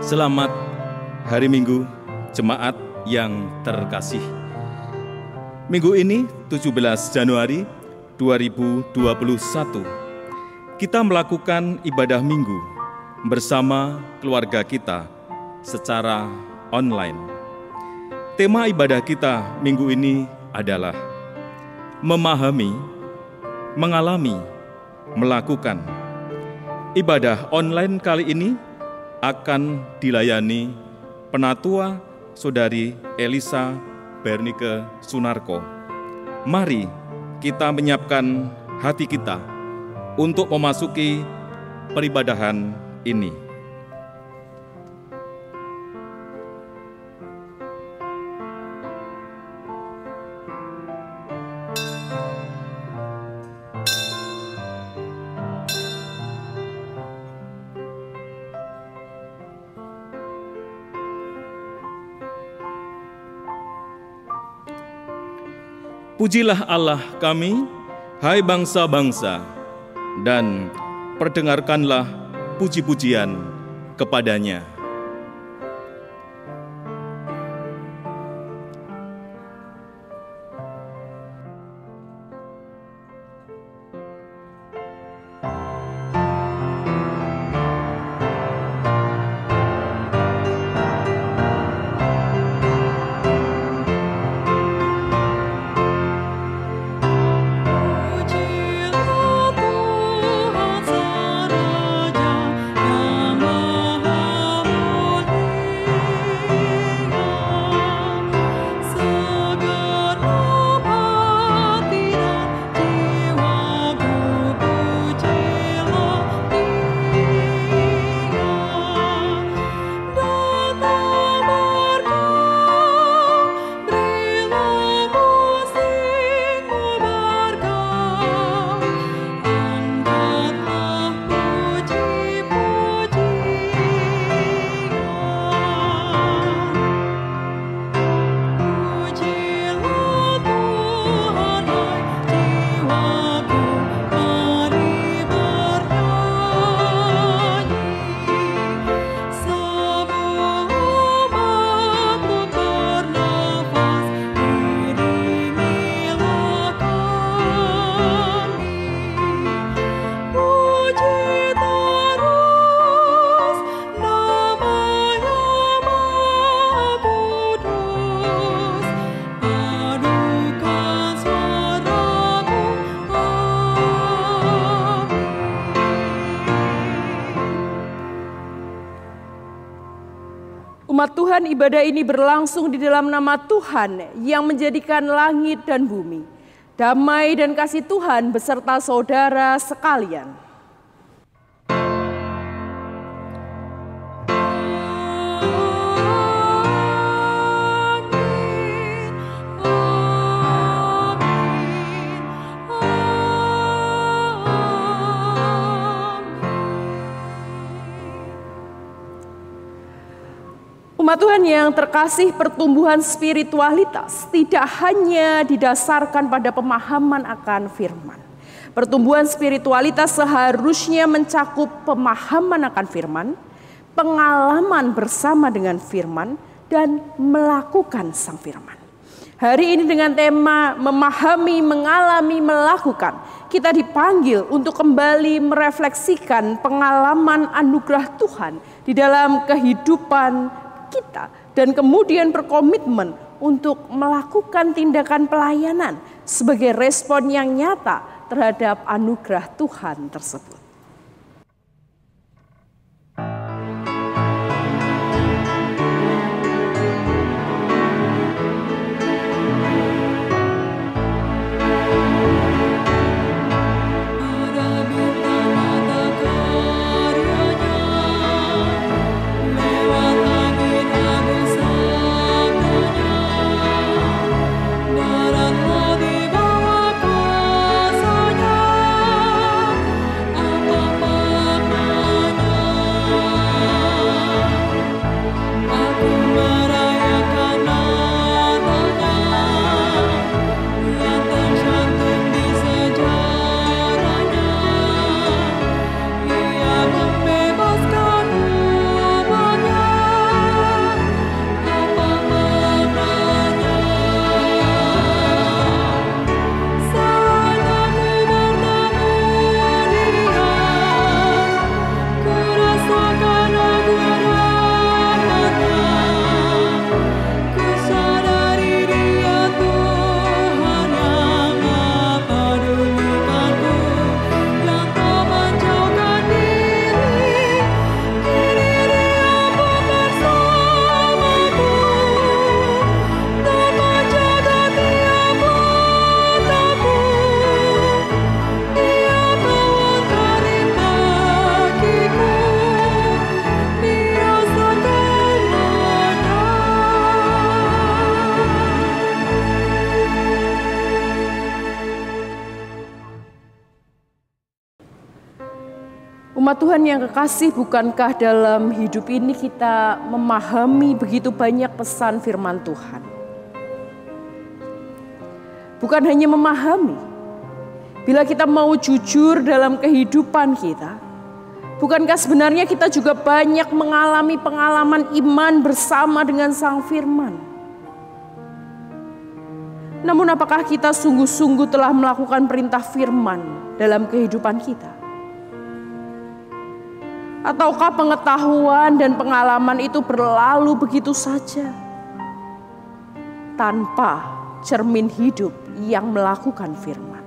Selamat hari Minggu, jemaat yang terkasih. Minggu ini 17 Januari 2021, kita melakukan ibadah minggu bersama keluarga kita secara online. Tema ibadah kita minggu ini adalah memahami, mengalami, melakukan. Ibadah online kali ini akan dilayani Penatua Saudari Elisa Bernike Sunarko. Mari kita menyiapkan hati kita untuk memasuki peribadahan ini. Pujilah Allah kami, hai bangsa-bangsa, dan perdengarkanlah puji-pujian kepadanya. Umat Tuhan, ibadah ini berlangsung di dalam nama Tuhan yang menjadikan langit dan bumi. Damai dan kasih Tuhan beserta saudara sekalian. Umat Tuhan yang terkasih, pertumbuhan spiritualitas tidak hanya didasarkan pada pemahaman akan firman. Pertumbuhan spiritualitas seharusnya mencakup pemahaman akan firman, pengalaman bersama dengan firman, dan melakukan sang firman. Hari ini dengan tema memahami, mengalami, melakukan, kita dipanggil untuk kembali merefleksikan pengalaman anugerah Tuhan di dalam kehidupan kita dan kemudian berkomitmen untuk melakukan tindakan pelayanan sebagai respon yang nyata terhadap anugerah Tuhan tersebut. Di bawah kuasa-Nya Umat Tuhan yang kekasih, bukankah dalam hidup ini kita memahami begitu banyak pesan firman Tuhan? Bukan hanya memahami, bila kita mau jujur dalam kehidupan kita, bukankah sebenarnya kita juga banyak mengalami pengalaman iman bersama dengan Sang Firman? Namun apakah kita sungguh-sungguh telah melakukan perintah firman dalam kehidupan kita? Ataukah pengetahuan dan pengalaman itu berlalu begitu saja tanpa cermin hidup yang melakukan firman?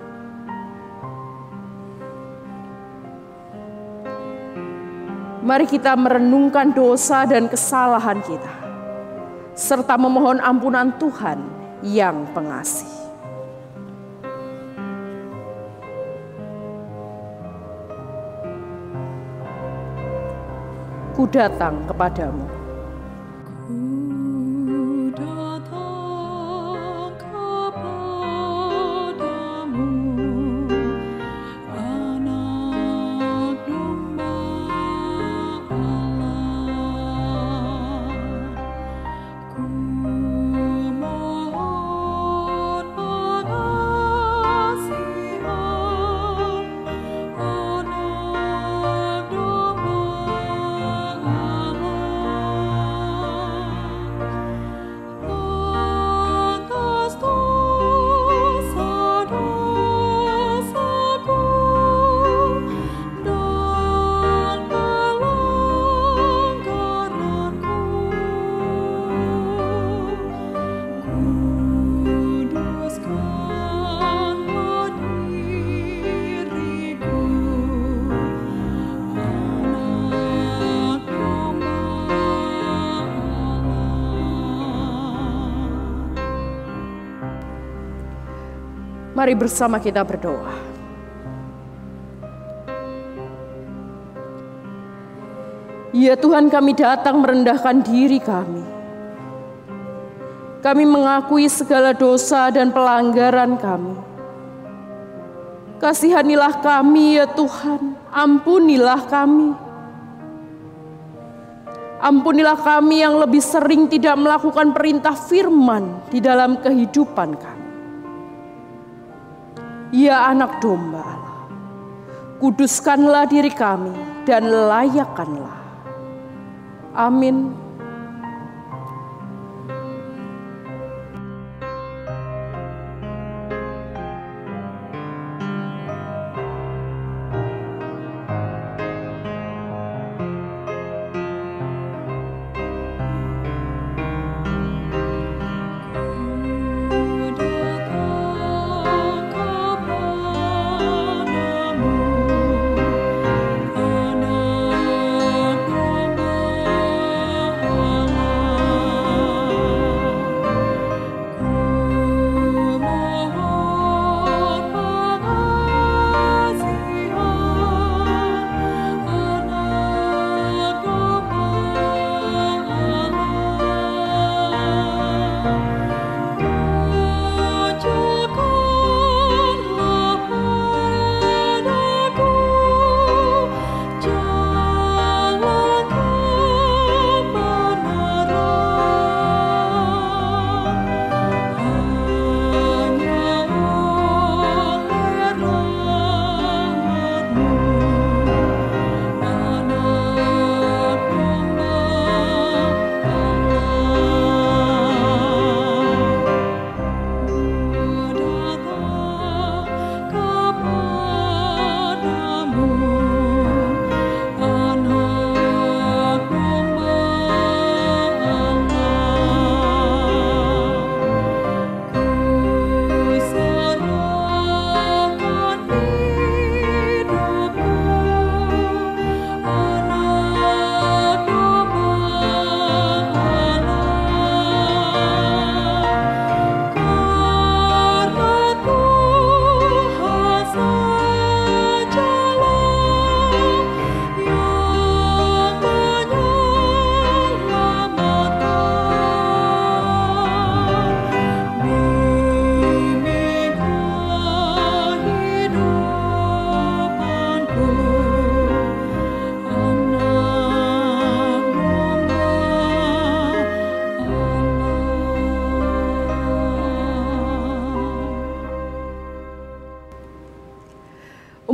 Mari kita merenungkan dosa dan kesalahan kita, serta memohon ampunan Tuhan yang pengasih. Ku datang kepadamu. Mari bersama kita berdoa. Ya Tuhan, kami datang merendahkan diri kami. Kami mengakui segala dosa dan pelanggaran kami. Kasihanilah kami ya Tuhan, ampunilah kami. Ampunilah kami yang lebih sering tidak melakukan perintah firman di dalam kehidupan kami. Ya anak domba Allah, kuduskanlah diri kami dan layakkanlah. Amin.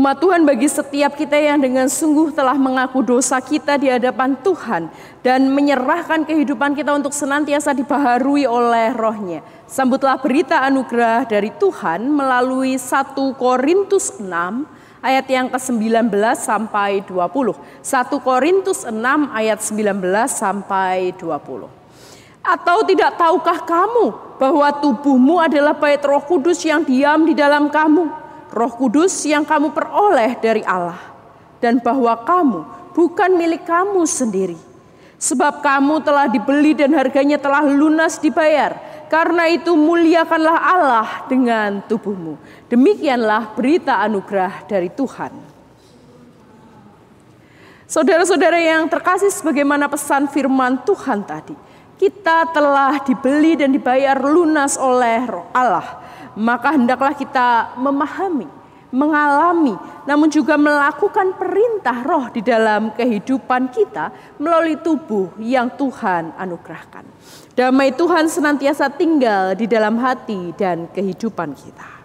Umat Tuhan, bagi setiap kita yang dengan sungguh telah mengaku dosa kita di hadapan Tuhan dan menyerahkan kehidupan kita untuk senantiasa dibaharui oleh Roh-Nya, sambutlah berita anugerah dari Tuhan melalui 1 Korintus 6 ayat yang ke-19 sampai 20. 1 Korintus 6 ayat 19 sampai 20. Atau tidak tahukah kamu bahwa tubuhmu adalah bait Roh Kudus yang diam di dalam kamu, Roh Kudus yang kamu peroleh dari Allah, dan bahwa kamu bukan milik kamu sendiri. Sebab kamu telah dibeli dan harganya telah lunas dibayar. Karena itu muliakanlah Allah dengan tubuhmu. Demikianlah berita anugerah dari Tuhan. Saudara-saudara yang terkasih, sebagaimana pesan firman Tuhan tadi, kita telah dibeli dan dibayar lunas oleh Roh Allah. Maka hendaklah kita memahami, mengalami, namun juga melakukan perintah Roh di dalam kehidupan kita melalui tubuh yang Tuhan anugerahkan. Damai Tuhan senantiasa tinggal di dalam hati dan kehidupan kita.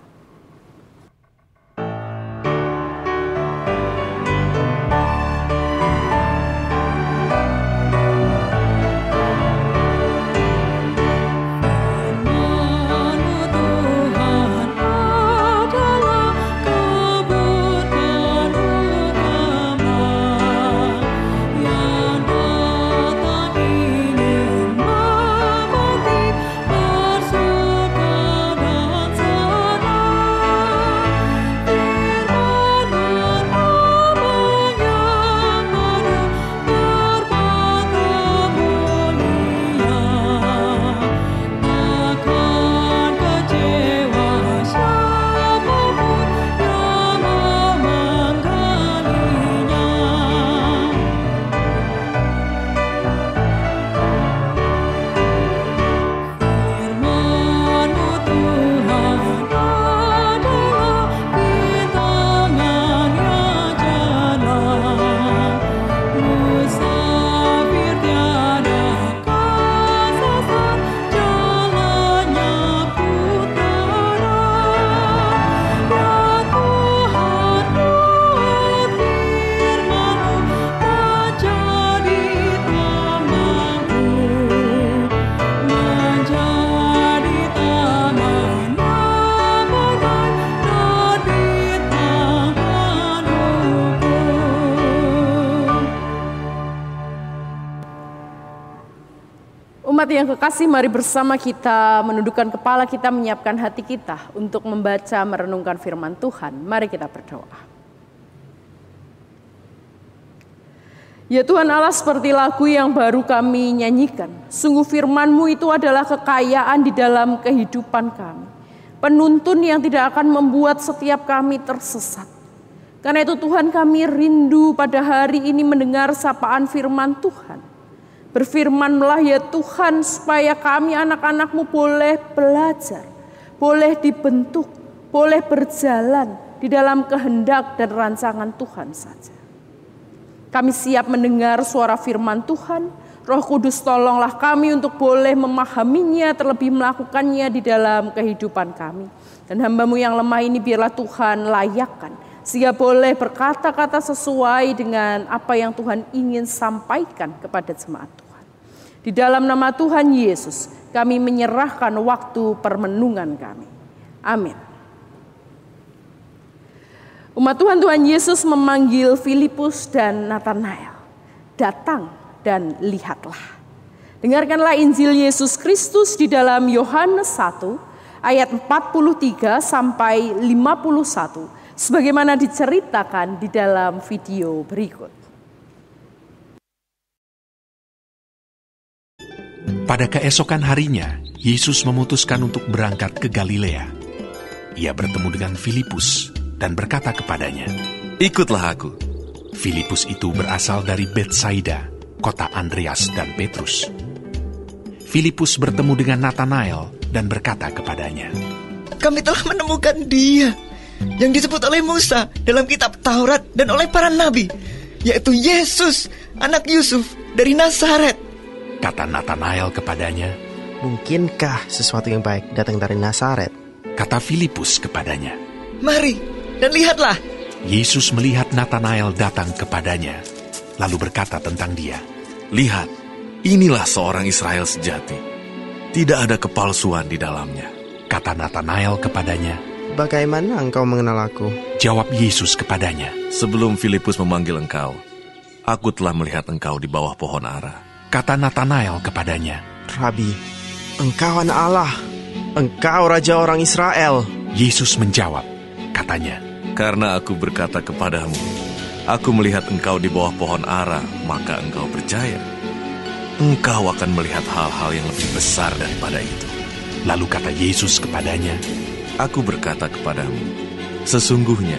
Umat yang kekasih, mari bersama kita menundukkan kepala kita, menyiapkan hati kita untuk membaca merenungkan firman Tuhan. Mari kita berdoa. Ya Tuhan Allah, seperti lagu yang baru kami nyanyikan, sungguh firman-Mu itu adalah kekayaan di dalam kehidupan kami. Penuntun yang tidak akan membuat setiap kami tersesat. Karena itu Tuhan, kami rindu pada hari ini mendengar sapaan firman Tuhan. Berfirmanlah ya Tuhan, supaya kami anak-anak-Mu boleh belajar, boleh dibentuk, boleh berjalan di dalam kehendak dan rancangan Tuhan saja. Kami siap mendengar suara firman Tuhan. Roh Kudus, tolonglah kami untuk boleh memahaminya, terlebih melakukannya di dalam kehidupan kami. Dan hamba-Mu yang lemah ini biarlah Tuhan layakkan, sehingga boleh berkata-kata sesuai dengan apa yang Tuhan ingin sampaikan kepada jemaat Tuhan. Di dalam nama Tuhan Yesus, kami menyerahkan waktu permenungan kami. Amin. Umat Tuhan, Tuhan Yesus memanggil Filipus dan Natanael. Datang dan lihatlah. Dengarkanlah Injil Yesus Kristus di dalam Yohanes 1 ayat 43 sampai 51. Sebagaimana diceritakan di dalam video berikut. Pada keesokan harinya, Yesus memutuskan untuk berangkat ke Galilea. Ia bertemu dengan Filipus dan berkata kepadanya, "Ikutlah aku." Filipus itu berasal dari Betsaida, kota Andreas dan Petrus. Filipus bertemu dengan Natanael dan berkata kepadanya, "Kami telah menemukan Dia yang disebut oleh Musa dalam kitab Taurat dan oleh para nabi, yaitu Yesus, anak Yusuf dari Nazaret." Kata Natanael kepadanya, "Mungkinkah sesuatu yang baik datang dari Nazaret?" Kata Filipus kepadanya, "Mari dan lihatlah." Yesus melihat Natanael datang kepadanya, lalu berkata tentang dia, "Lihat, inilah seorang Israel sejati. Tidak ada kepalsuan di dalamnya." Kata Natanael kepadanya, Bagaimana engkau mengenal aku? jawab Yesus kepadanya, "Sebelum Filipus memanggil engkau, aku telah melihat engkau di bawah pohon ara." Kata Natanael kepadanya, Rabi, engkau anak Allah, engkau Raja orang Israel. Yesus menjawab, katanya, "Karena aku berkata kepadamu, aku melihat engkau di bawah pohon ara, maka engkau percaya. Engkau akan melihat hal-hal yang lebih besar daripada itu." Lalu kata Yesus kepadanya, "Aku berkata kepadamu, sesungguhnya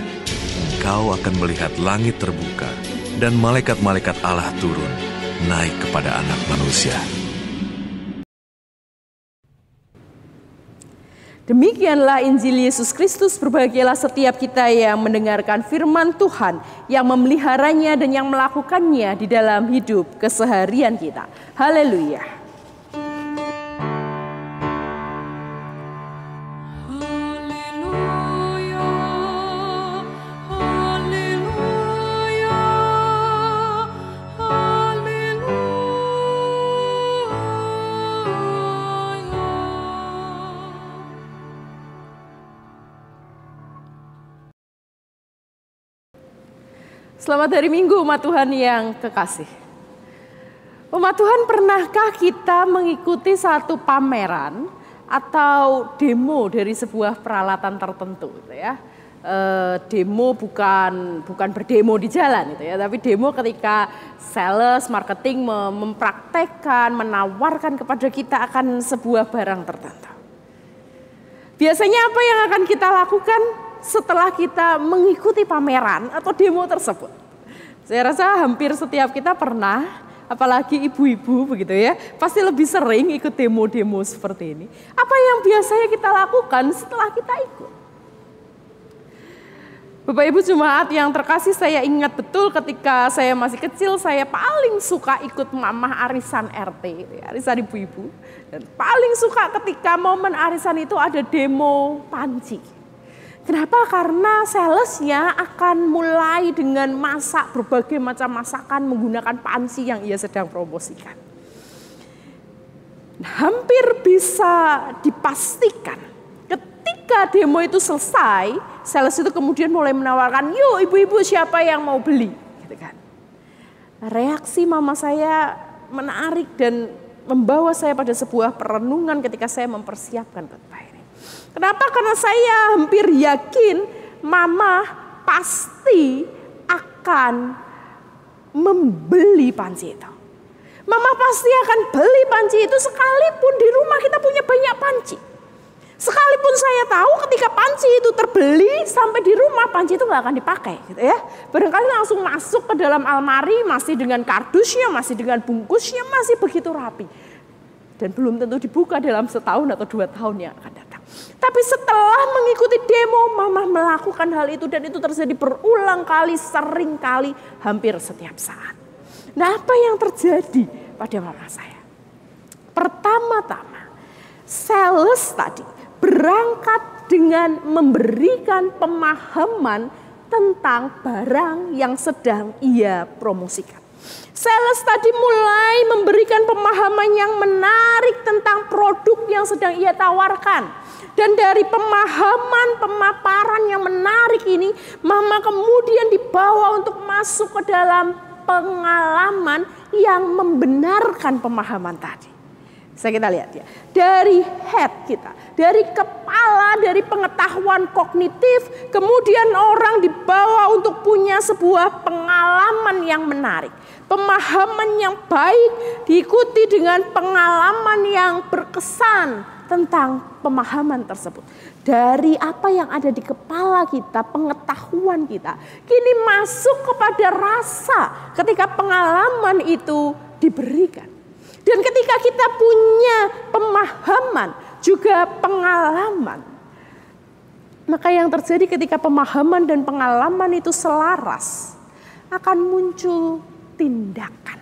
engkau akan melihat langit terbuka dan malaikat-malaikat Allah turun naik kepada Anak Manusia." Demikianlah Injil Yesus Kristus. Berbahagialah setiap kita yang mendengarkan firman Tuhan, yang memeliharanya dan yang melakukannya di dalam hidup keseharian kita. Haleluya. Selamat hari Minggu umat Tuhan yang kekasih. Umat Tuhan, pernahkah kita mengikuti satu pameran atau demo dari sebuah peralatan tertentu gitu ya? Demo bukan berdemo di jalan gitu ya, tapi demo ketika sales marketing mempraktekkan, menawarkan kepada kita akan sebuah barang tertentu. Biasanya apa yang akan kita lakukan setelah kita mengikuti pameran atau demo tersebut? Saya rasa hampir setiap kita pernah, apalagi ibu-ibu begitu ya, pasti lebih sering ikut demo-demo seperti ini. Apa yang biasanya kita lakukan setelah kita ikut? Bapak Ibu Jemaat yang terkasih, saya ingat betul ketika saya masih kecil, saya paling suka ikut mamah arisan RT, arisan ibu-ibu. Dan paling suka ketika momen arisan itu ada demo panci. Kenapa? Karena salesnya akan mulai dengan masak berbagai macam masakan menggunakan panci yang ia sedang promosikan. Hampir bisa dipastikan ketika demo itu selesai, sales itu kemudian mulai menawarkan, "Yuk ibu-ibu, siapa yang mau beli?" Gitu kan. Reaksi mama saya menarik dan membawa saya pada sebuah perenungan ketika saya mempersiapkan khotbah ini. Kenapa? Karena saya hampir yakin mama pasti akan membeli panci itu. Mama pasti akan beli panci itu sekalipun di rumah kita punya banyak panci. Sekalipun saya tahu ketika panci itu terbeli sampai di rumah panci itu nggak akan dipakai gitu ya. Barangkali langsung masuk ke dalam almari masih dengan kardusnya, masih dengan bungkusnya, masih begitu rapi. Dan belum tentu dibuka dalam setahun atau 2 tahun yang akan datang. Tapi setelah mengikuti demo, mama melakukan hal itu dan itu terjadi berulang kali, sering kali, hampir setiap saat. Nah, apa yang terjadi pada mama saya? Pertama-tama, sales tadi berangkat dengan memberikan pemahaman tentang barang yang sedang ia promosikan. Sales tadi mulai memberikan pemahaman yang menarik tentang produk yang sedang ia tawarkan. Dan dari pemaparan yang menarik ini, mama kemudian dibawa untuk masuk ke dalam pengalaman yang membenarkan pemahaman tadi. Kita lihat ya, dari head kita, dari kepala, dari pengetahuan kognitif, kemudian orang dibawa untuk punya sebuah pengalaman yang menarik. Pemahaman yang baik diikuti dengan pengalaman yang berkesan tentang pemahaman tersebut. Dari apa yang ada di kepala kita, pengetahuan kita, kini masuk kepada rasa ketika pengalaman itu diberikan. Dan ketika kita punya pemahaman, juga pengalaman, maka yang terjadi ketika pemahaman dan pengalaman itu selaras, akan muncul tindakan,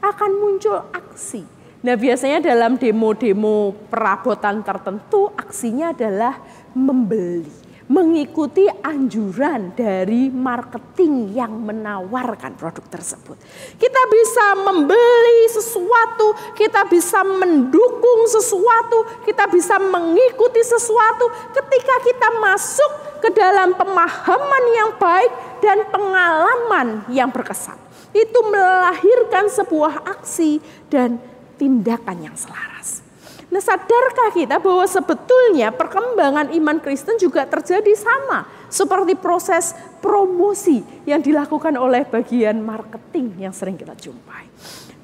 akan muncul aksi. Nah, biasanya dalam demo-demo perabotan tertentu, aksinya adalah membeli. mengikuti anjuran dari marketing yang menawarkan produk tersebut. Kita bisa membeli sesuatu, kita bisa mendukung sesuatu, kita bisa mengikuti sesuatu ketika kita masuk ke dalam pemahaman yang baik dan pengalaman yang berkesan. Itu melahirkan sebuah aksi dan tindakan yang selaras. Nah, sadarkah kita bahwa sebetulnya perkembangan iman Kristen juga terjadi sama seperti proses promosi yang dilakukan oleh bagian marketing yang sering kita jumpai.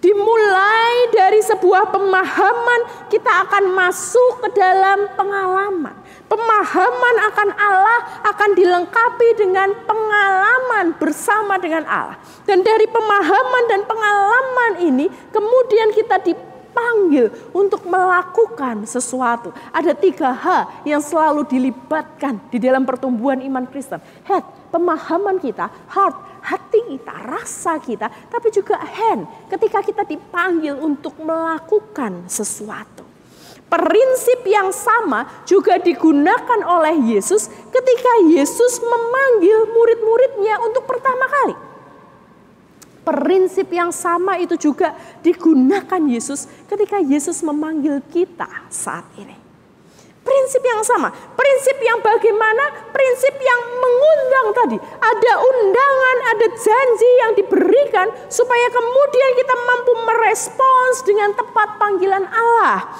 Dimulai dari sebuah pemahaman, kita akan masuk ke dalam pengalaman. Pemahaman akan Allah akan dilengkapi dengan pengalaman bersama dengan Allah. Dan dari pemahaman dan pengalaman ini kemudian kita dipanggil untuk melakukan sesuatu. Ada 3H yang selalu dilibatkan di dalam pertumbuhan iman Kristen. Head, pemahaman kita, heart, hati kita, rasa kita, tapi juga hand, ketika kita dipanggil untuk melakukan sesuatu. Prinsip yang sama juga digunakan oleh Yesus ketika Yesus memanggil murid-muridnya untuk pertama kali. Prinsip yang sama itu juga digunakan Yesus ketika Yesus memanggil kita saat ini. Prinsip yang sama, prinsip yang bagaimana? Prinsip yang mengundang tadi. Ada undangan, ada janji yang diberikan supaya kemudian kita mampu merespons dengan tepat panggilan Allah.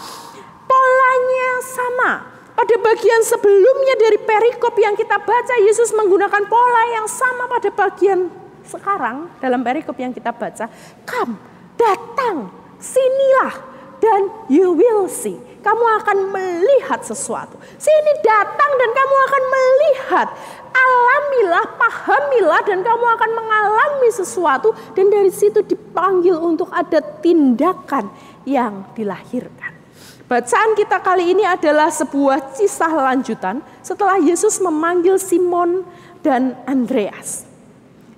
Polanya sama. Pada bagian sebelumnya dari perikop yang kita baca, Yesus menggunakan pola yang sama pada bagian sekarang dalam perikop yang kita baca. Come, datang, sinilah, dan you will see. Kamu akan melihat sesuatu. Sini datang dan kamu akan melihat. Alamilah, pahamilah dan kamu akan mengalami sesuatu. Dan dari situ dipanggil untuk ada tindakan yang dilahirkan. Bacaan kita kali ini adalah sebuah kisah lanjutan setelah Yesus memanggil Simon dan Andreas.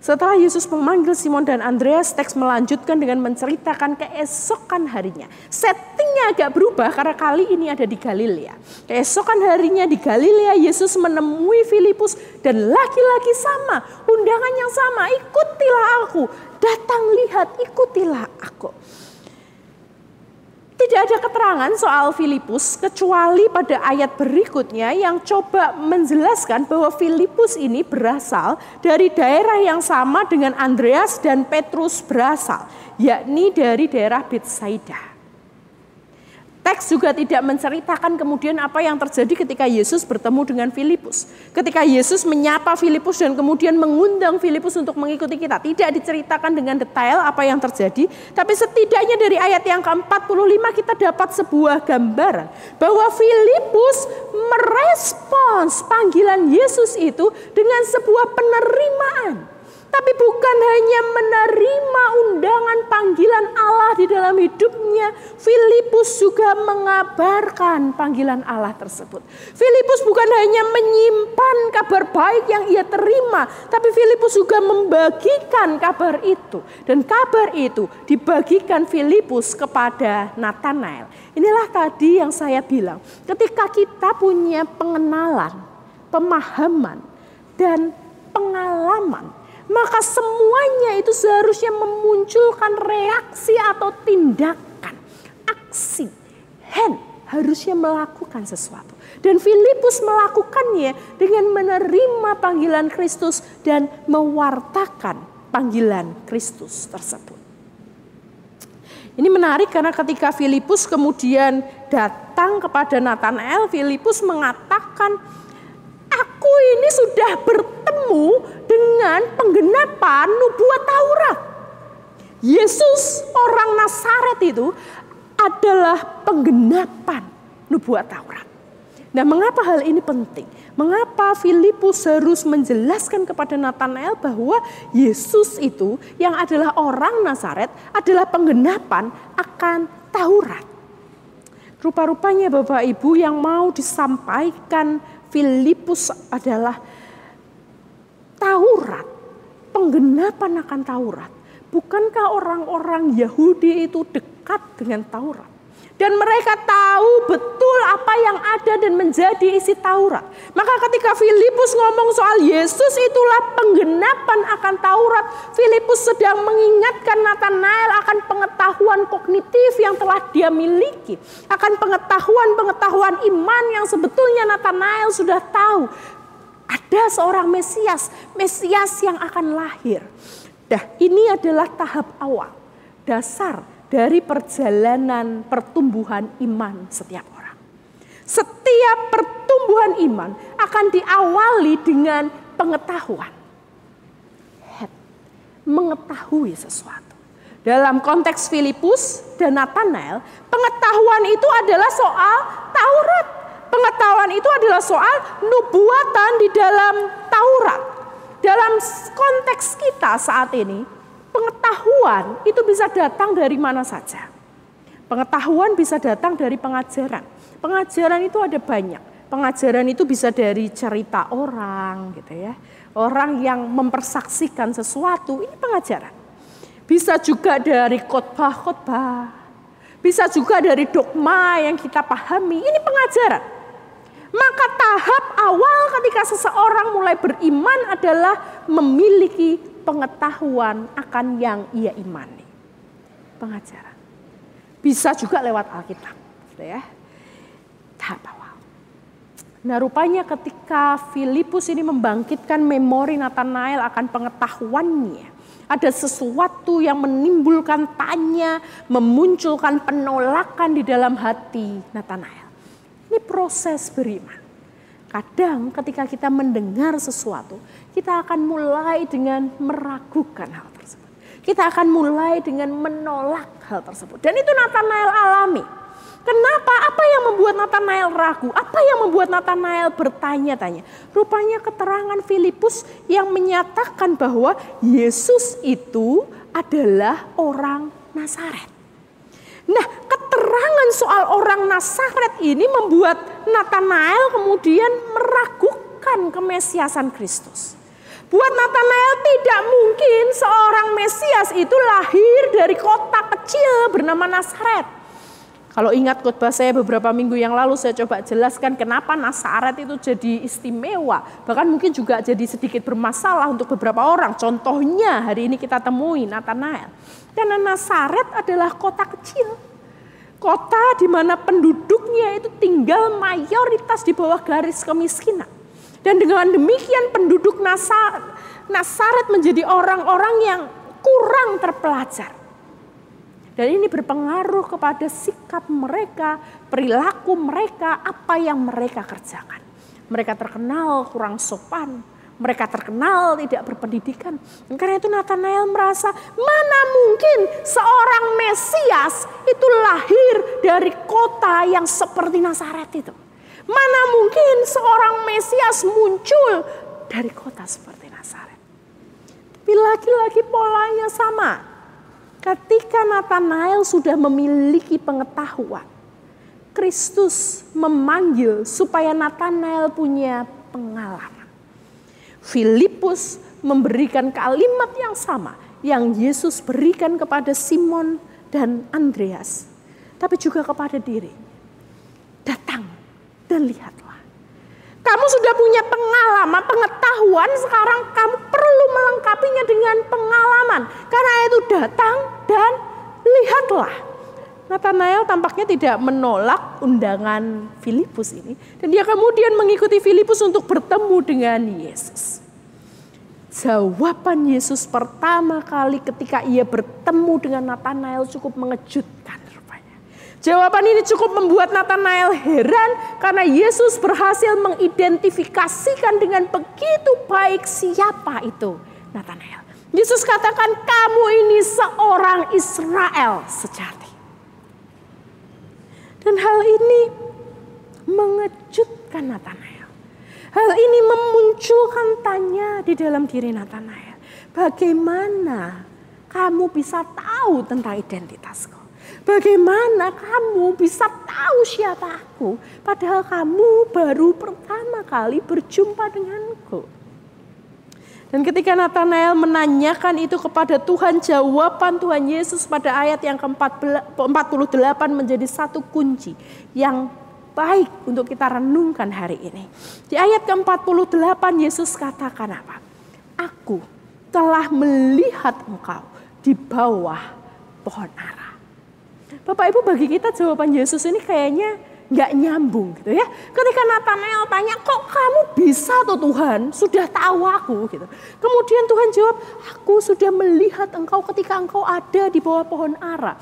Setelah Yesus memanggil Simon dan Andreas, teks melanjutkan dengan menceritakan keesokan harinya. Settingnya agak berubah karena kali ini ada di Galilea. Keesokan harinya di Galilea, Yesus menemui Filipus dan laki-laki sama, undangan yang sama, ikutilah aku, datang lihat, ikutilah aku. Tidak ada keterangan soal Filipus kecuali pada ayat berikutnya yang coba menjelaskan bahwa Filipus ini berasal dari daerah yang sama dengan Andreas dan Petrus berasal, yakni dari daerah Betsaida. Teks juga tidak menceritakan kemudian apa yang terjadi ketika Yesus bertemu dengan Filipus. Ketika Yesus menyapa Filipus dan kemudian mengundang Filipus untuk mengikuti kita. Tidak diceritakan dengan detail apa yang terjadi. Tapi setidaknya dari ayat yang ke-45 kita dapat sebuah gambaran. Bahwa Filipus merespons panggilan Yesus itu dengan sebuah penerimaan. Tapi bukan hanya menerima undangan panggilan Allah di dalam hidupnya. Filipus juga mengabarkan panggilan Allah tersebut. Filipus bukan hanya menyimpan kabar baik yang ia terima. Tapi Filipus juga membagikan kabar itu. Dan kabar itu dibagikan Filipus kepada Natanael. Inilah tadi yang saya bilang. Ketika kita punya pengenalan, pemahaman, dan pengalaman, maka semuanya itu seharusnya memunculkan reaksi atau tindakan. Aksi. Hand harusnya melakukan sesuatu. Dan Filipus melakukannya dengan menerima panggilan Kristus dan mewartakan panggilan Kristus tersebut. Ini menarik karena ketika Filipus kemudian datang kepada Natanael, Filipus mengatakan, aku ini sudah bertemu dengan penggenapan nubuat Taurat. Yesus orang Nazaret itu adalah penggenapan nubuat Taurat. Nah, mengapa hal ini penting? Mengapa Filipus harus menjelaskan kepada Natanael bahwa Yesus itu yang adalah orang Nazaret adalah penggenapan akan Taurat. Rupa-rupanya Bapak Ibu yang mau disampaikan Filipus adalah Taurat, penggenapan akan Taurat. Bukankah orang-orang Yahudi itu dekat dengan Taurat? Dan mereka tahu betul apa yang ada dan menjadi isi Taurat. Maka ketika Filipus ngomong soal Yesus itulah penggenapan akan Taurat, Filipus sedang mengingatkan Natanael akan pengetahuan kognitif yang telah dia miliki. Akan pengetahuan iman yang sebetulnya Natanael sudah tahu. Ada seorang Mesias yang akan lahir. Nah, ini adalah tahap awal, dasar dari perjalanan pertumbuhan iman setiap orang. Setiap pertumbuhan iman akan diawali dengan pengetahuan. Mengetahui sesuatu. Dalam konteks Filipus dan Natanael, pengetahuan itu adalah soal Taurat. Pengetahuan itu adalah soal nubuatan di dalam Taurat. Dalam konteks kita saat ini, pengetahuan itu bisa datang dari mana saja. Pengetahuan bisa datang dari pengajaran. Pengajaran itu ada banyak. Pengajaran itu bisa dari cerita orang, gitu ya. Orang yang mempersaksikan sesuatu, ini pengajaran. Bisa juga dari khotbah-khotbah. Bisa juga dari dogma yang kita pahami, ini pengajaran. Maka tahap awal ketika seseorang mulai beriman adalah memiliki pengetahuan akan yang ia imani. Pengajaran. Bisa juga lewat Alkitab. Gitu ya. Tahap awal. Nah, rupanya ketika Filipus ini membangkitkan memori Natanael akan pengetahuannya. Ada sesuatu yang menimbulkan tanya, memunculkan penolakan di dalam hati Natanael. Ini proses beriman. Kadang ketika kita mendengar sesuatu, kita akan mulai dengan meragukan hal tersebut. Kita akan mulai dengan menolak hal tersebut. Dan itu Natanael alami. Kenapa? Apa yang membuat Natanael ragu? Apa yang membuat Natanael bertanya-tanya? Rupanya keterangan Filipus yang menyatakan bahwa Yesus itu adalah orang Nazaret. Nah, keterangan soal orang Nazaret ini membuat Natanael kemudian meragukan kemesiasan Kristus. Buat Natanael tidak mungkin seorang Mesias itu lahir dari kota kecil bernama Nazaret. Kalau ingat khotbah saya beberapa minggu yang lalu, saya coba jelaskan kenapa Nazaret itu jadi istimewa. Bahkan mungkin juga jadi sedikit bermasalah untuk beberapa orang. Contohnya hari ini kita temui Natanael. Karena Nazaret adalah kota kecil. Kota di mana penduduknya itu tinggal mayoritas di bawah garis kemiskinan. Dan dengan demikian penduduk Nazaret menjadi orang-orang yang kurang terpelajar. Dan ini berpengaruh kepada sikap mereka, perilaku mereka, apa yang mereka kerjakan. Mereka terkenal kurang sopan, mereka terkenal tidak berpendidikan. Dan karena itu Natanael merasa, mana mungkin seorang Mesias itu lahir dari kota yang seperti Nazaret itu. Mana mungkin seorang Mesias muncul dari kota seperti Nazaret. Tapi lagi-lagi polanya sama. Ketika Natanael sudah memiliki pengetahuan, Kristus memanggil supaya Natanael punya pengalaman. Filipus memberikan kalimat yang sama yang Yesus berikan kepada Simon dan Andreas, tapi juga kepada dirinya. Datang dan lihatlah. Kamu sudah punya pengalaman, pengetahuan, sekarang kamu perlu melengkapinya dengan pengalaman. Karena itu datang dan lihatlah. Natanael tampaknya tidak menolak undangan Filipus ini. Dan dia kemudian mengikuti Filipus untuk bertemu dengan Yesus. Jawaban Yesus pertama kali ketika ia bertemu dengan Natanael cukup mengejutkan. Jawaban ini cukup membuat Natanael heran karena Yesus berhasil mengidentifikasikan dengan begitu baik siapa itu Natanael. Yesus katakan, kamu ini seorang Israel sejati. Dan hal ini mengejutkan Natanael. Hal ini memunculkan tanya di dalam diri Natanael. Bagaimana kamu bisa tahu tentang identitasku? Bagaimana kamu bisa tahu siapa aku, padahal kamu baru pertama kali berjumpa denganku. Dan ketika Natanael menanyakan itu kepada Tuhan, jawaban Tuhan Yesus pada ayat yang ke-48 menjadi satu kunci yang baik untuk kita renungkan hari ini. Di ayat ke-48 Yesus katakan apa? Aku telah melihat engkau di bawah pohon ara. Bapak Ibu, bagi kita jawaban Yesus ini kayaknya nggak nyambung gitu ya. Ketika Natanael tanya, kok kamu bisa tuh Tuhan, sudah tahu aku gitu. Kemudian Tuhan jawab, aku sudah melihat engkau ketika engkau ada di bawah pohon ara.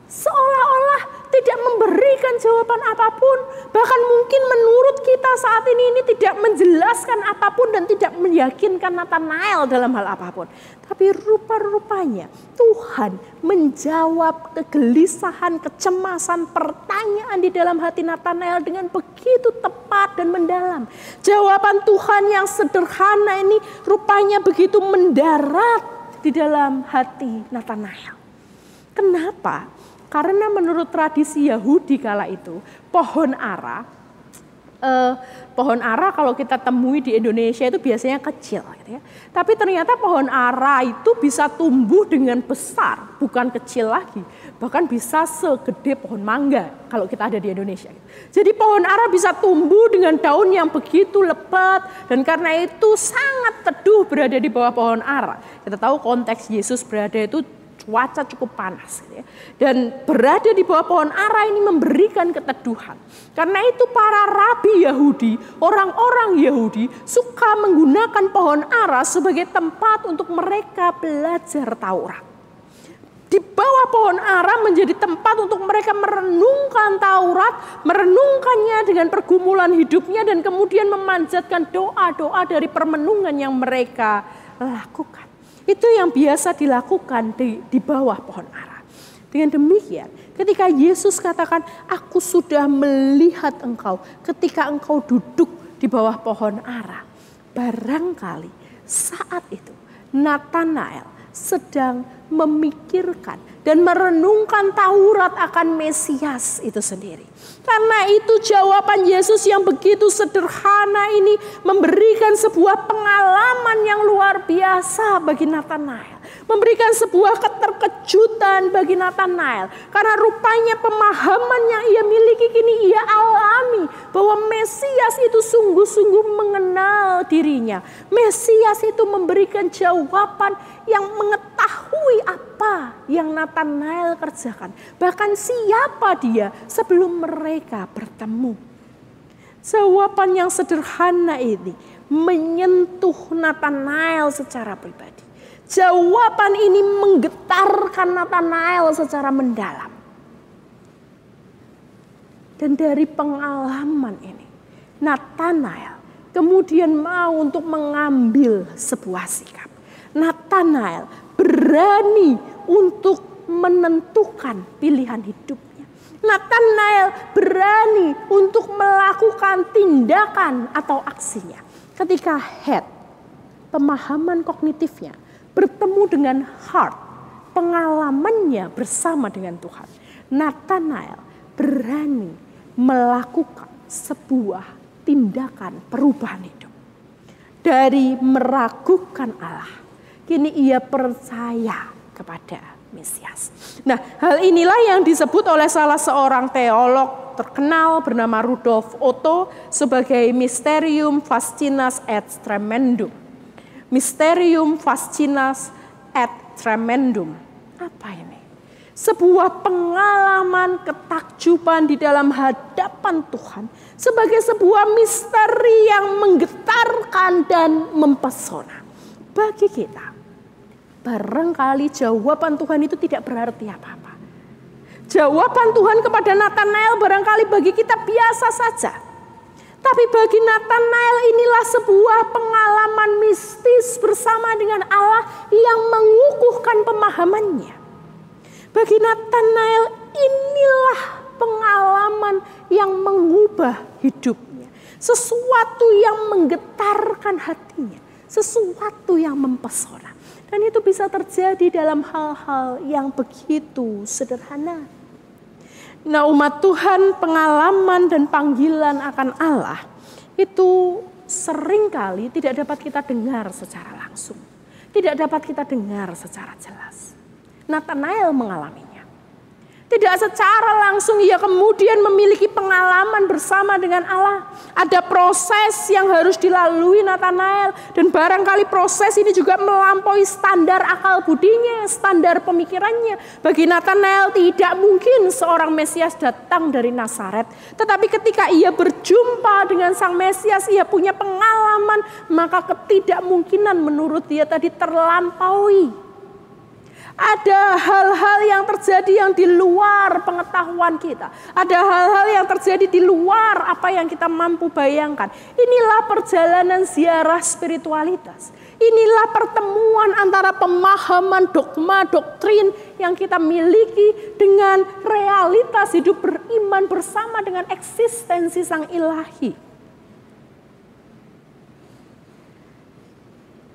Seolah-olah tidak memberikan jawaban apapun. Bahkan mungkin menurut kita saat ini tidak menjelaskan apapun dan tidak meyakinkan Natanael dalam hal apapun. Tapi rupa-rupanya Tuhan menjawab kegelisahan, kecemasan, pertanyaan di dalam hati Natanael dengan begitu tepat dan mendalam. Jawaban Tuhan yang sederhana ini rupanya begitu mendarat di dalam hati Natanael. Kenapa? Karena menurut tradisi Yahudi kala itu, pohon ara kalau kita temui di Indonesia itu biasanya kecil. Gitu ya. Tapi ternyata pohon ara itu bisa tumbuh dengan besar, bukan kecil lagi. Bahkan bisa segede pohon mangga kalau kita ada di Indonesia. Jadi pohon ara bisa tumbuh dengan daun yang begitu lebat. Dan karena itu sangat teduh berada di bawah pohon ara. Kita tahu konteks Yesus berada itu cuaca cukup panas ya. Dan berada di bawah pohon ara ini memberikan keteduhan. Karena itu para rabi Yahudi, orang-orang Yahudi suka menggunakan pohon ara sebagai tempat untuk mereka belajar Taurat. Di bawah pohon ara menjadi tempat untuk mereka merenungkan Taurat, merenungkannya dengan pergumulan hidupnya dan kemudian memanjatkan doa-doa dari permenungan yang mereka lakukan. Itu yang biasa dilakukan di bawah pohon ara. Dengan demikian, ketika Yesus katakan, aku sudah melihat engkau ketika engkau duduk di bawah pohon ara. Barangkali saat itu Natanael sedang memikirkan dan merenungkan Taurat akan Mesias itu sendiri. Karena itu jawaban Yesus yang begitu sederhana ini memberikan sebuah pengalaman yang luar biasa bagi Natanael. Memberikan sebuah keterkejutan bagi Natanael. Karena rupanya pemahaman yang ia miliki kini ia alami. Bahwa Mesias itu sungguh-sungguh mengenal dirinya. Mesias itu memberikan jawaban yang mengetahui apa yang Natanael kerjakan. Bahkan siapa dia sebelum mereka bertemu. Jawaban yang sederhana ini menyentuh Natanael secara pribadi. Jawaban ini menggetarkan Natanael secara mendalam. Dan dari pengalaman ini, Natanael kemudian mau untuk mengambil sebuah sikap. Natanael berani untuk menentukan pilihan hidupnya. Natanael berani untuk melakukan tindakan atau aksinya. Ketika head, pemahaman kognitifnya, bertemu dengan heart, pengalamannya bersama dengan Tuhan. Natanael berani melakukan sebuah tindakan perubahan hidup. Dari meragukan Allah, kini ia percaya kepada Mesias. Nah, hal inilah yang disebut oleh salah seorang teolog terkenal bernama Rudolf Otto sebagai Mysterium Fascinans et Tremendum. Mysterium Fascinans et Tremendum. Apa ini? Sebuah pengalaman ketakjuban di dalam hadapan Tuhan sebagai sebuah misteri yang menggetarkan dan mempesona. Bagi kita, barangkali jawaban Tuhan itu tidak berarti apa-apa. Jawaban Tuhan kepada Natanael barangkali bagi kita biasa saja. Tapi bagi Natanael inilah sebuah pengalaman mistis bersama dengan Allah yang mengukuhkan pemahamannya. Bagi Natanael inilah pengalaman yang mengubah hidupnya. Sesuatu yang menggetarkan hatinya. Sesuatu yang mempesona. Dan itu bisa terjadi dalam hal-hal yang begitu sederhana. Nah, umat Tuhan, pengalaman dan panggilan akan Allah itu seringkali tidak dapat kita dengar secara langsung. langsung. Tidak dapat kita dengar secara jelas. Natanael mengalaminya. Tidak secara langsung ia kemudian memiliki pengalaman bersama dengan Allah. Ada proses yang harus dilalui Natanael. Dan barangkali proses ini juga melampaui standar akal budinya, standar pemikirannya. Bagi Natanael tidak mungkin seorang Mesias datang dari Nazaret. Tetapi ketika ia berjumpa dengan sang Mesias, ia punya pengalaman. Maka ketidakmungkinan menurut dia tadi terlampaui. Ada hal-hal yang terjadi yang di luar pengetahuan kita. Ada hal-hal yang terjadi di luar apa yang kita mampu bayangkan. Inilah perjalanan ziarah spiritualitas. Inilah pertemuan antara pemahaman dogma, doktrin yang kita miliki dengan realitas hidup beriman bersama dengan eksistensi Sang Ilahi.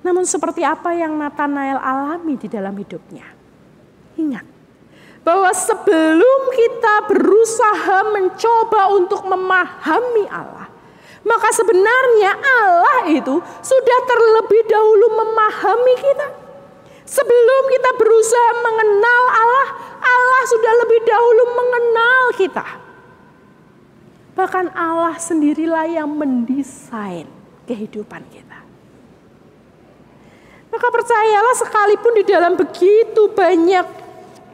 Namun seperti apa yang Natanael alami di dalam hidupnya? Ingat bahwa sebelum kita berusaha mencoba untuk memahami Allah, maka sebenarnya Allah itu sudah terlebih dahulu memahami kita. Sebelum kita berusaha mengenal Allah, Allah sudah lebih dahulu mengenal kita. Bahkan Allah sendirilah yang mendesain kehidupan kita. Maka percayalah, sekalipun di dalam begitu banyak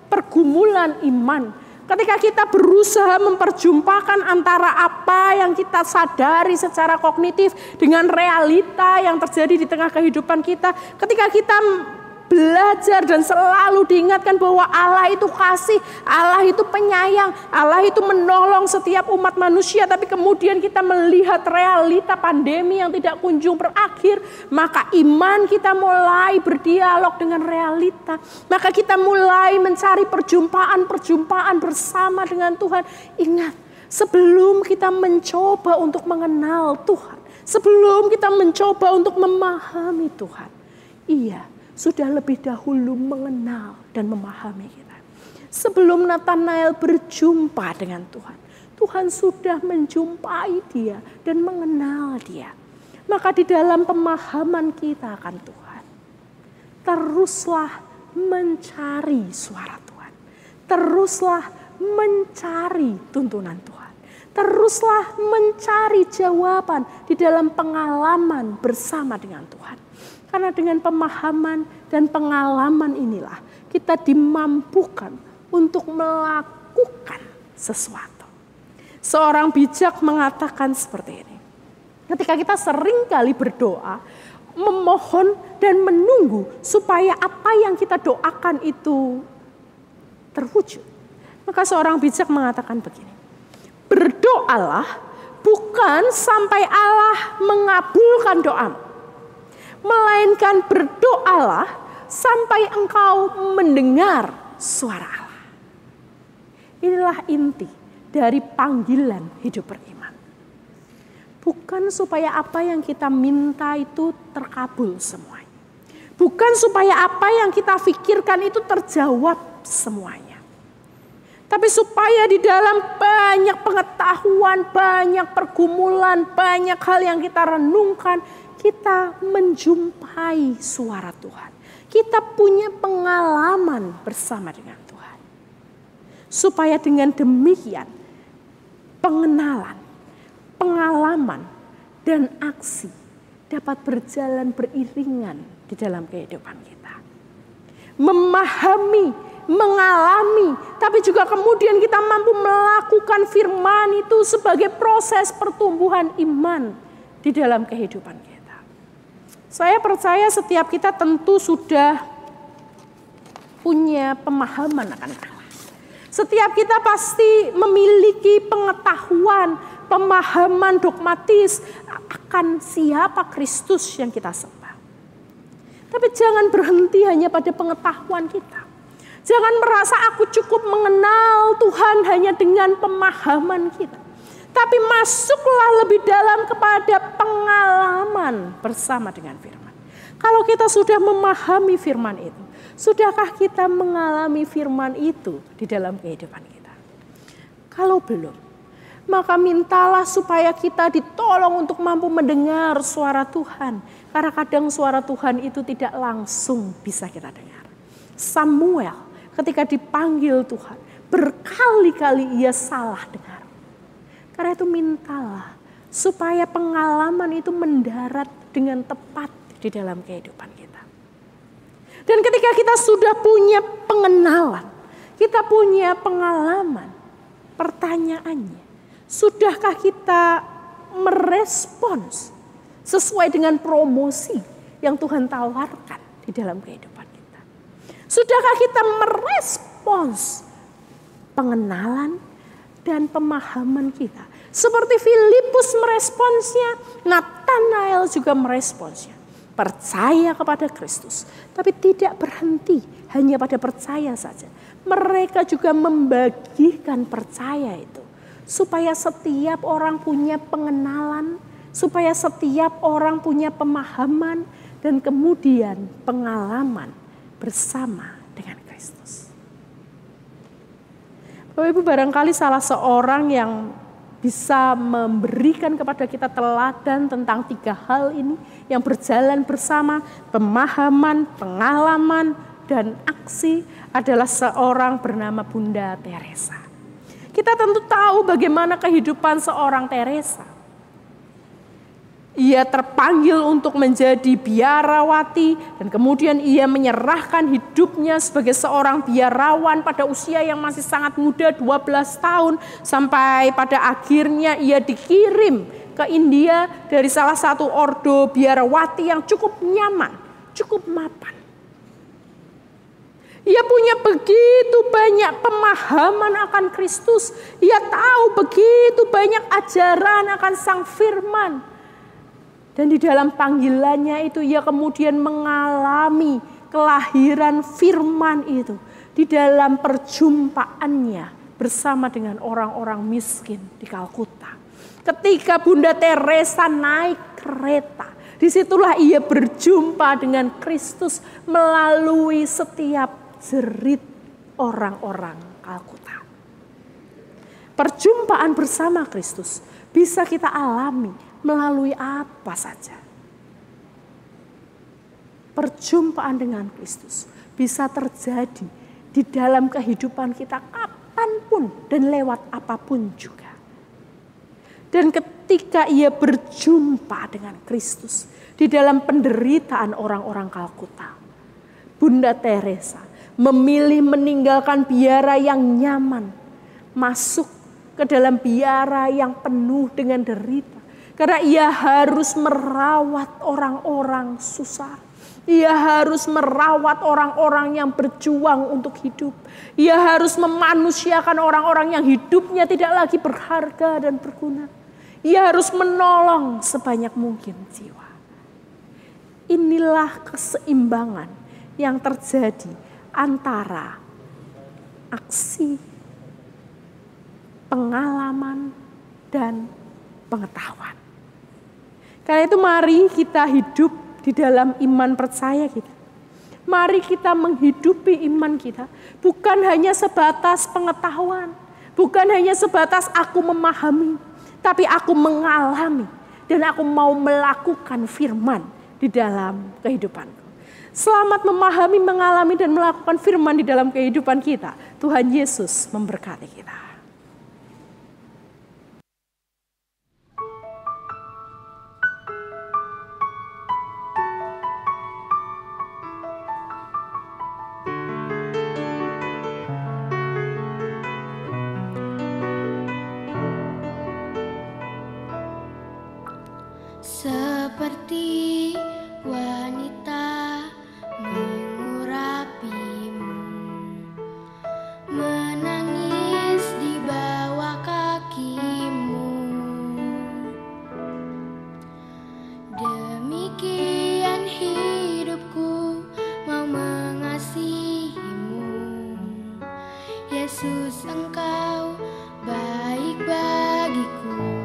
pergumulan iman, ketika kita berusaha memperjumpakan antara apa yang kita sadari secara kognitif dengan realita yang terjadi di tengah kehidupan kita, ketika kita belajar dan selalu diingatkan bahwa Allah itu kasih, Allah itu penyayang, Allah itu menolong setiap umat manusia, tapi kemudian kita melihat realita pandemi yang tidak kunjung berakhir, maka iman kita mulai berdialog dengan realita. Maka kita mulai mencari perjumpaan-perjumpaan bersama dengan Tuhan. Ingat, sebelum kita mencoba untuk mengenal Tuhan, sebelum kita mencoba untuk memahami Tuhan, sudah lebih dahulu mengenal dan memahami kita. Sebelum Natanael berjumpa dengan Tuhan, Tuhan sudah menjumpai dia dan mengenal dia. Maka di dalam pemahaman kita akan Tuhan, teruslah mencari suara Tuhan. Teruslah mencari tuntunan Tuhan. Teruslah mencari jawaban di dalam pengalaman bersama dengan Tuhan. Karena dengan pemahaman dan pengalaman inilah kita dimampukan untuk melakukan sesuatu. Seorang bijak mengatakan seperti ini. Ketika kita seringkali berdoa, memohon dan menunggu supaya apa yang kita doakan itu terwujud. Maka seorang bijak mengatakan begini. Berdoalah bukan sampai Allah mengabulkan doamu, melainkan berdoalah sampai engkau mendengar suara Allah. Inilah inti dari panggilan hidup beriman. Bukan supaya apa yang kita minta itu terkabul semuanya. Bukan supaya apa yang kita pikirkan itu terjawab semuanya. Tapi supaya di dalam banyak pengetahuan, banyak pergumulan, banyak hal yang kita renungkan, kita menjumpai suara Tuhan. Kita punya pengalaman bersama dengan Tuhan. Supaya dengan demikian, pengenalan, pengalaman, dan aksi dapat berjalan beriringan di dalam kehidupan kita. Memahami, mengalami, tapi juga kemudian kita mampu melakukan firman itu sebagai proses pertumbuhan iman di dalam kehidupan kita. Saya percaya setiap kita tentu sudah punya pemahaman akan Allah. Setiap kita pasti memiliki pengetahuan, pemahaman dogmatis akan siapa Kristus yang kita sembah. Tapi jangan berhenti hanya pada pengetahuan kita. Jangan merasa aku cukup mengenal Tuhan hanya dengan pemahaman kita. Tapi masuklah lebih dalam kepada pengalaman bersama dengan firman. Kalau kita sudah memahami firman itu, sudahkah kita mengalami firman itu di dalam kehidupan kita? Kalau belum, Maka mintalah supaya kita ditolong untuk mampu mendengar suara Tuhan. Karena kadang suara Tuhan itu tidak langsung bisa kita dengar. Samuel ketika dipanggil Tuhan, berkali-kali ia salah dengar. Karena itu mintalah supaya pengalaman itu mendarat dengan tepat di dalam kehidupan kita. Dan ketika kita sudah punya pengenalan, kita punya pengalaman, pertanyaannya, sudahkah kita merespons sesuai dengan promosi yang Tuhan tawarkan di dalam kehidupan kita? Sudahkah kita merespons pengenalan dan pemahaman kita? Seperti Filipus meresponsnya, Nathanael juga meresponsnya. Percaya kepada Kristus, tapi tidak berhenti hanya pada percaya saja. Mereka juga membagikan percaya itu. Supaya setiap orang punya pengenalan, supaya setiap orang punya pemahaman, dan kemudian pengalaman bersama dengan Kristus. Bapak Ibu, barangkali salah seorang yang bisa memberikan kepada kita teladan tentang 3 hal ini yang berjalan bersama, pemahaman, pengalaman, dan aksi adalah seorang bernama Bunda Teresa. Kita tentu tahu bagaimana kehidupan seorang Teresa. Ia terpanggil untuk menjadi biarawati dan kemudian ia menyerahkan hidupnya sebagai seorang biarawan pada usia yang masih sangat muda, 12 tahun, sampai pada akhirnya ia dikirim ke India dari salah satu ordo biarawati yang cukup nyaman, cukup mapan. Ia punya begitu banyak pemahaman akan Kristus. Ia tahu begitu banyak ajaran akan Sang Firman. Dan di dalam panggilannya itu ia kemudian mengalami kelahiran firman itu. Di dalam perjumpaannya bersama dengan orang-orang miskin di Kalkuta. Ketika Bunda Teresa naik kereta, disitulah ia berjumpa dengan Kristus melalui setiap jerit orang-orang Kalkuta. Perjumpaan bersama Kristus bisa kita alami melalui apa saja. Perjumpaan dengan Kristus bisa terjadi di dalam kehidupan kita kapanpun dan lewat apapun juga. Dan ketika ia berjumpa dengan Kristus di dalam penderitaan orang-orang Kalkuta, Bunda Teresa memilih meninggalkan biara yang nyaman, masuk ke dalam biara yang penuh dengan derita. Karena ia harus merawat orang-orang susah. Ia harus merawat orang-orang yang berjuang untuk hidup. Ia harus memanusiakan orang-orang yang hidupnya tidak lagi berharga dan berguna. Ia harus menolong sebanyak mungkin jiwa. Inilah keseimbangan yang terjadi antara aksi, pengalaman, dan pengetahuan. Karena itu mari kita hidup di dalam iman percaya kita. Mari kita menghidupi iman kita. Bukan hanya sebatas pengetahuan. Bukan hanya sebatas aku memahami. Tapi aku mengalami. Dan aku mau melakukan firman di dalam kehidupanku. Selamat memahami, mengalami, dan melakukan firman di dalam kehidupan kita. Tuhan Yesus memberkati kita. Seperti wanita mengurapimu, menangis di bawah kakimu. Demikian hidupku mau mengasihimu. Yesus, Engkau baik bagiku.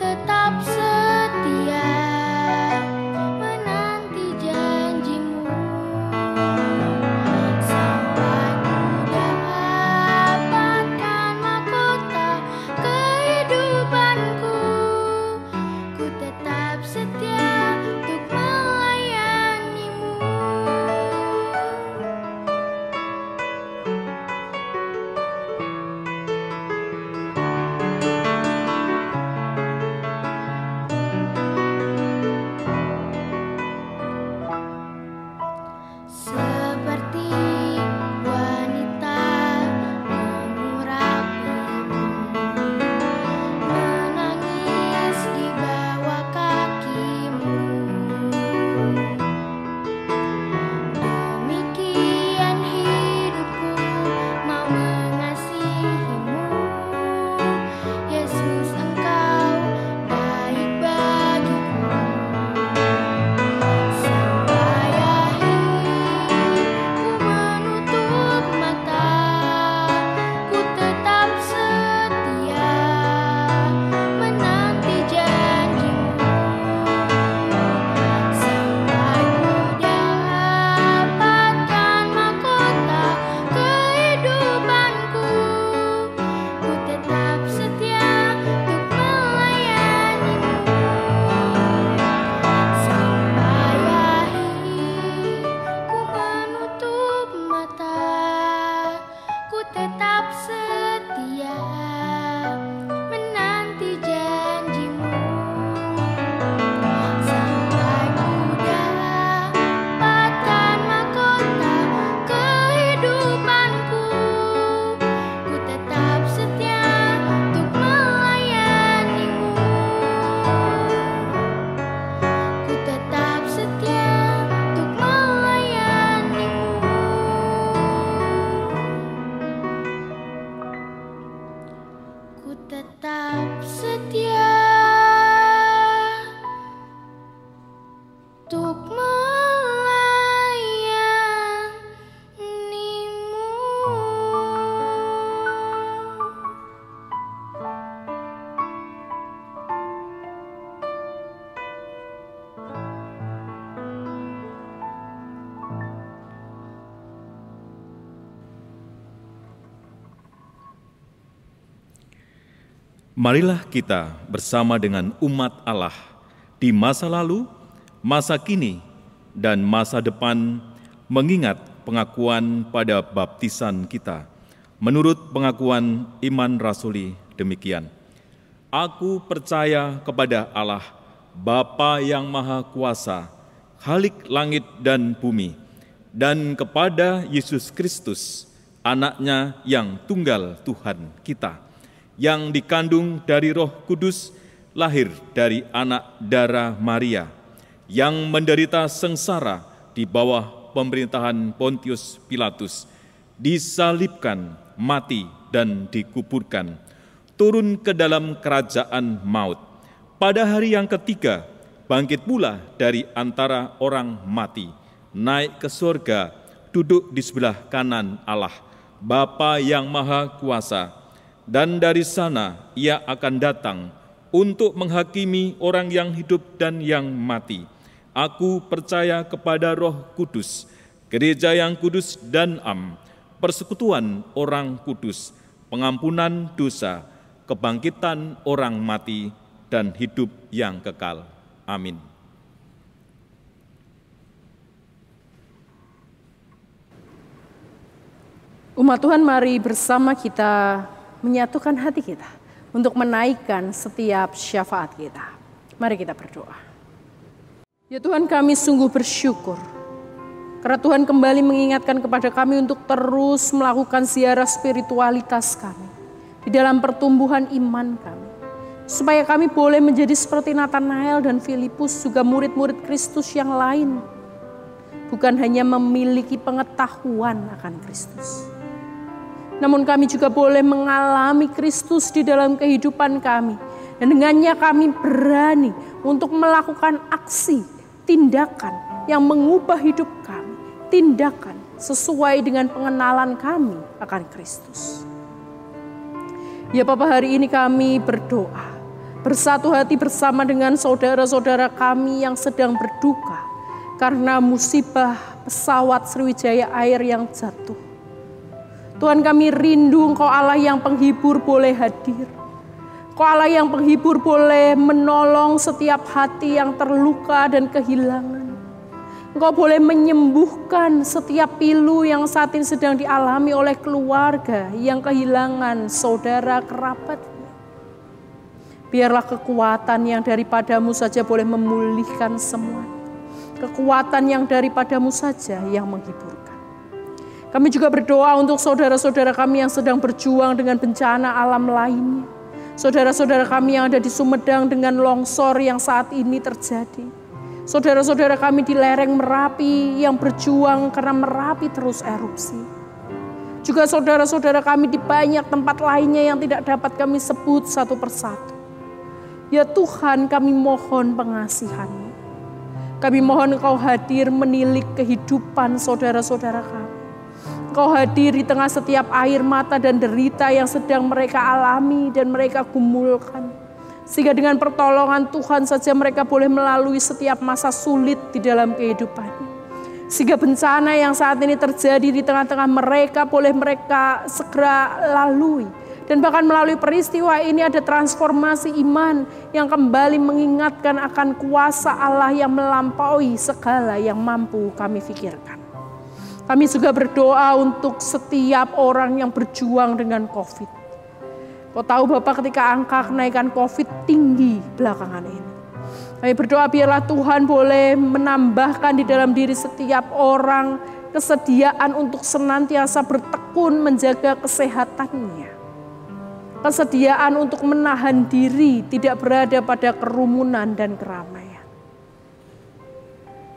Tetap setia menanti janjimu. untuk melayanimu. Marilah kita bersama dengan umat Allah di masa lalu, masa kini, dan masa depan mengingat pengakuan pada baptisan kita. Menurut pengakuan iman rasuli demikian. Aku percaya kepada Allah, Bapa yang Maha Kuasa, Khalik langit dan bumi, dan kepada Yesus Kristus, Anak-Nya yang tunggal Tuhan kita, yang dikandung dari Roh Kudus, lahir dari anak darah Maria, yang menderita sengsara di bawah pemerintahan Pontius Pilatus, disalibkan, mati, dan dikuburkan, turun ke dalam kerajaan maut. Pada hari yang ketiga, bangkit pula dari antara orang mati, naik ke surga, duduk di sebelah kanan Allah, Bapa yang Maha Kuasa, dan dari sana Ia akan datang untuk menghakimi orang yang hidup dan yang mati. Aku percaya kepada Roh Kudus, gereja yang kudus dan am, persekutuan orang kudus, pengampunan dosa, kebangkitan orang mati, dan hidup yang kekal. Amin. Umat Tuhan, mari bersama kita menyatukan hati kita untuk menaikkan setiap syafaat kita. Mari kita berdoa. Ya Tuhan, kami sungguh bersyukur karena Tuhan kembali mengingatkan kepada kami untuk terus melakukan ziarah spiritualitas kami di dalam pertumbuhan iman kami, supaya kami boleh menjadi seperti Nathanael dan Filipus, juga murid-murid Kristus yang lain, bukan hanya memiliki pengetahuan akan Kristus, namun kami juga boleh mengalami Kristus di dalam kehidupan kami. Dan dengannya kami berani untuk melakukan aksi, tindakan yang mengubah hidup kami. Tindakan sesuai dengan pengenalan kami akan Kristus. Ya Bapa, hari ini kami berdoa, bersatu hati bersama dengan saudara-saudara kami yang sedang berduka karena musibah pesawat Sriwijaya Air yang jatuh. Tuhan, kami rindu Engkau Allah yang penghibur boleh hadir. Engkau Allah yang penghibur boleh menolong setiap hati yang terluka dan kehilangan. Engkau boleh menyembuhkan setiap pilu yang saat ini sedang dialami oleh keluarga yang kehilangan saudara kerabatnya. Biarlah kekuatan yang daripadamu saja boleh memulihkan semua. Kekuatan yang daripadamu saja yang menghibur. Kami juga berdoa untuk saudara-saudara kami yang sedang berjuang dengan bencana alam lainnya. Saudara-saudara kami yang ada di Sumedang dengan longsor yang saat ini terjadi. Saudara-saudara kami di lereng Merapi yang berjuang karena Merapi terus erupsi. Juga saudara-saudara kami di banyak tempat lainnya yang tidak dapat kami sebut satu persatu. Ya Tuhan, kami mohon pengasihan-Mu. Kami mohon Engkau hadir menilik kehidupan saudara-saudara kami. Engkau hadir di tengah setiap air mata dan derita yang sedang mereka alami dan mereka gumulkan. Sehingga dengan pertolongan Tuhan saja mereka boleh melalui setiap masa sulit di dalam kehidupannya. Sehingga bencana yang saat ini terjadi di tengah-tengah mereka boleh mereka segera lalui. Dan bahkan melalui peristiwa ini ada transformasi iman yang kembali mengingatkan akan kuasa Allah yang melampaui segala yang mampu kami pikirkan. Kami juga berdoa untuk setiap orang yang berjuang dengan COVID. Kau tahu Bapak, ketika angka kenaikan COVID tinggi belakangan ini. Kami berdoa biarlah Tuhan boleh menambahkan di dalam diri setiap orang kesediaan untuk senantiasa bertekun menjaga kesehatannya. Kesediaan untuk menahan diri tidak berada pada kerumunan dan keramaian.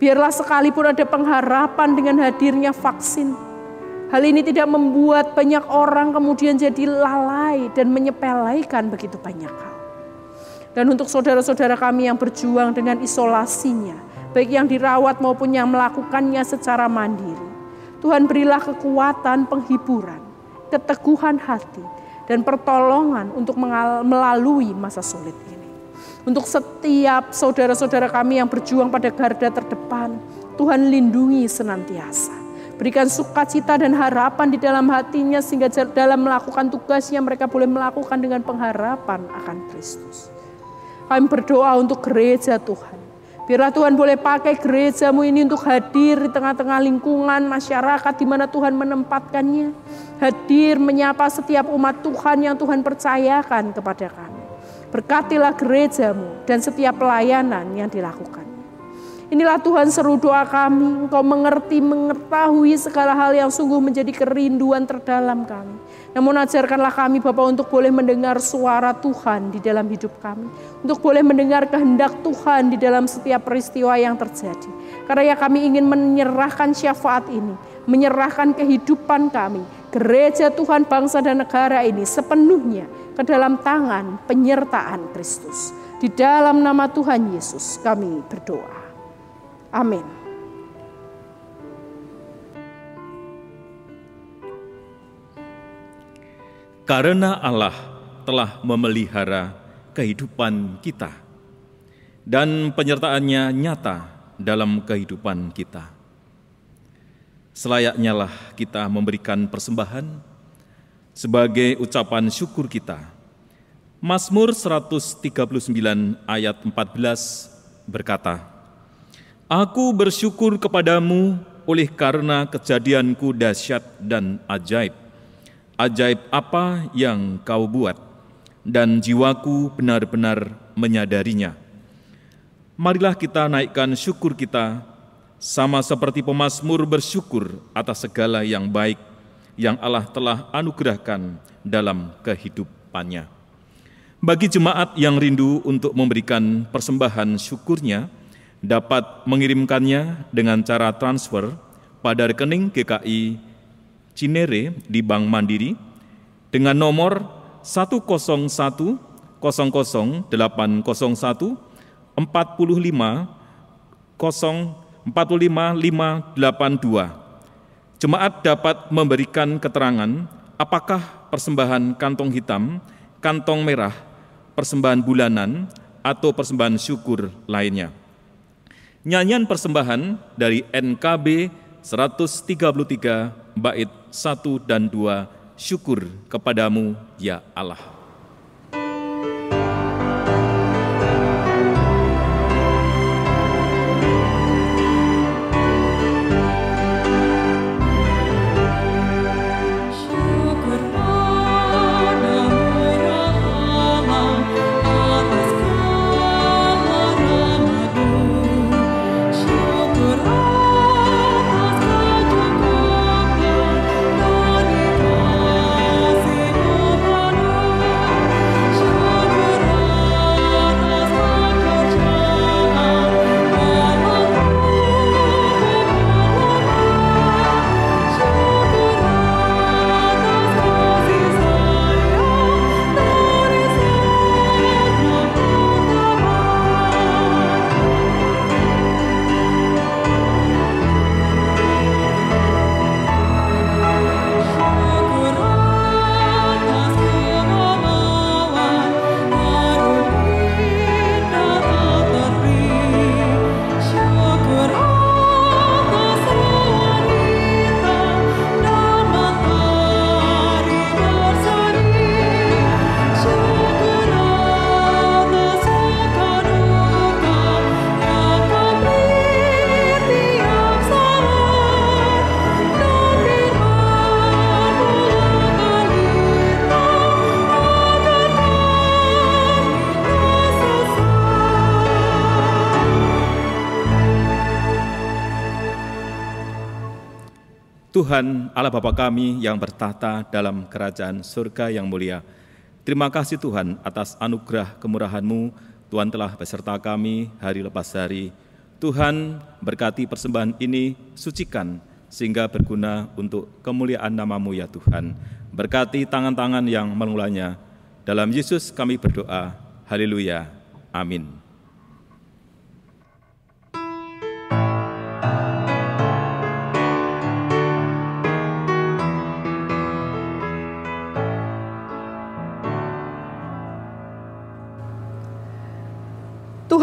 Biarlah sekalipun ada pengharapan dengan hadirnya vaksin, hal ini tidak membuat banyak orang kemudian jadi lalai dan menyepelekan begitu banyak hal. Dan untuk saudara-saudara kami yang berjuang dengan isolasinya, baik yang dirawat maupun yang melakukannya secara mandiri. Tuhan berilah kekuatan, penghiburan, keteguhan hati, dan pertolongan untuk melalui masa sulit ini. Untuk setiap saudara-saudara kami yang berjuang pada garda terdepan, Tuhan lindungi senantiasa. Berikan sukacita dan harapan di dalam hatinya sehingga dalam melakukan tugasnya mereka boleh melakukan dengan pengharapan akan Kristus. Kami berdoa untuk gereja Tuhan. Biarlah Tuhan boleh pakai gerejamu ini untuk hadir di tengah-tengah lingkungan masyarakat di mana Tuhan menempatkannya. Hadir menyapa setiap umat Tuhan yang Tuhan percayakan kepada kami. Berkatilah gerejamu dan setiap pelayanan yang dilakukan. Inilah Tuhan seru doa kami, Engkau mengerti, mengetahui segala hal yang sungguh menjadi kerinduan terdalam kami. Namun ajarkanlah kami Bapa untuk boleh mendengar suara Tuhan di dalam hidup kami. Untuk boleh mendengar kehendak Tuhan di dalam setiap peristiwa yang terjadi. Karena ya kami ingin menyerahkan syafaat ini, menyerahkan kehidupan kami, gereja Tuhan, bangsa dan negara ini sepenuhnya ke dalam tangan penyertaan Kristus. Di dalam nama Tuhan Yesus kami berdoa. Amin. Karena Allah telah memelihara kehidupan kita dan penyertaannya nyata dalam kehidupan kita. Selayaknya lah kita memberikan persembahan sebagai ucapan syukur kita. Mazmur 139 ayat 14 berkata, Aku bersyukur kepadamu oleh karena kejadianku dahsyat dan ajaib. Ajaib apa yang kau buat, dan jiwaku benar-benar menyadarinya. Marilah kita naikkan syukur kita, sama seperti pemazmur bersyukur atas segala yang baik yang Allah telah anugerahkan dalam kehidupannya. Bagi jemaat yang rindu untuk memberikan persembahan syukurnya, dapat mengirimkannya dengan cara transfer pada rekening GKI Cinere di Bank Mandiri dengan nomor 101000801 45582. Jemaat dapat memberikan keterangan apakah persembahan kantong hitam, kantong merah, persembahan bulanan, atau persembahan syukur lainnya. Nyanyian persembahan dari NKB 133 bait 1 dan 2, syukur kepadamu ya Allah. Tuhan Allah Bapa kami yang bertahta dalam kerajaan surga yang mulia, terima kasih Tuhan atas anugerah kemurahan-Mu. Tuhan telah beserta kami hari lepas hari. Tuhan berkati persembahan ini, sucikan sehingga berguna untuk kemuliaan nama-Mu ya Tuhan. Berkati tangan-tangan yang mengelolanya. Dalam Yesus kami berdoa. Haleluya. Amin.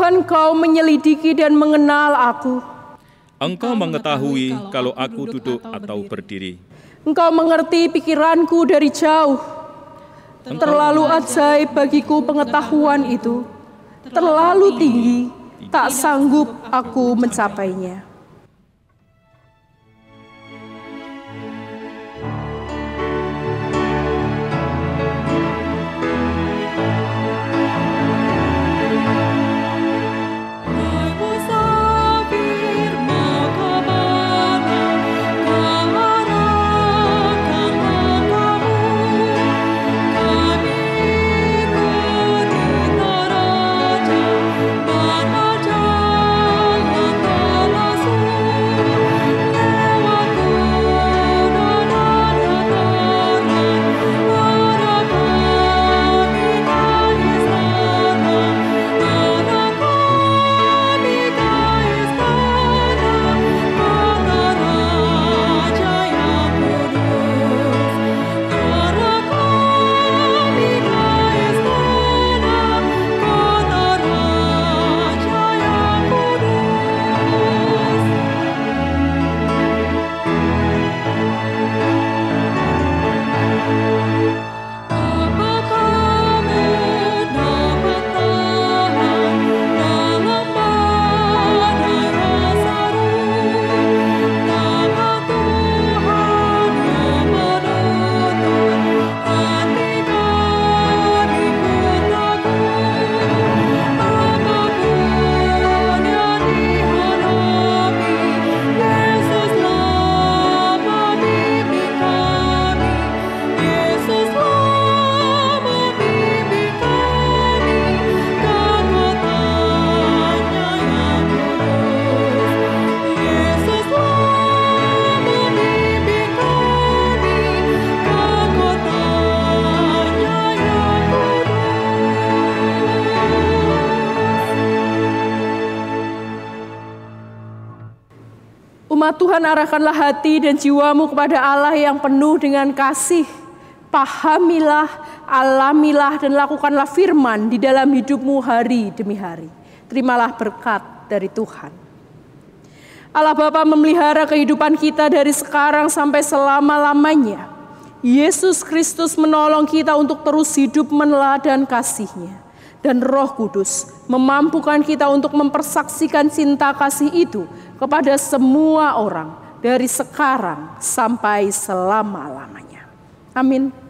Tuhan, Kau menyelidiki dan mengenal aku. Engkau mengetahui kalau aku duduk atau berdiri. Engkau mengerti pikiranku dari jauh. Terlalu ajaib bagiku pengetahuan itu. Terlalu tinggi, tak sanggup aku mencapainya. Umat Tuhan, arahkanlah hati dan jiwamu kepada Allah yang penuh dengan kasih. Pahamilah, alamilah, dan lakukanlah firman di dalam hidupmu hari demi hari. Terimalah berkat dari Tuhan. Allah Bapa memelihara kehidupan kita dari sekarang sampai selama-lamanya. Yesus Kristus menolong kita untuk terus hidup meneladani kasih-Nya. Dan Roh Kudus memampukan kita untuk mempersaksikan cinta kasih itu kepada semua orang dari sekarang sampai selama-lamanya. Amin.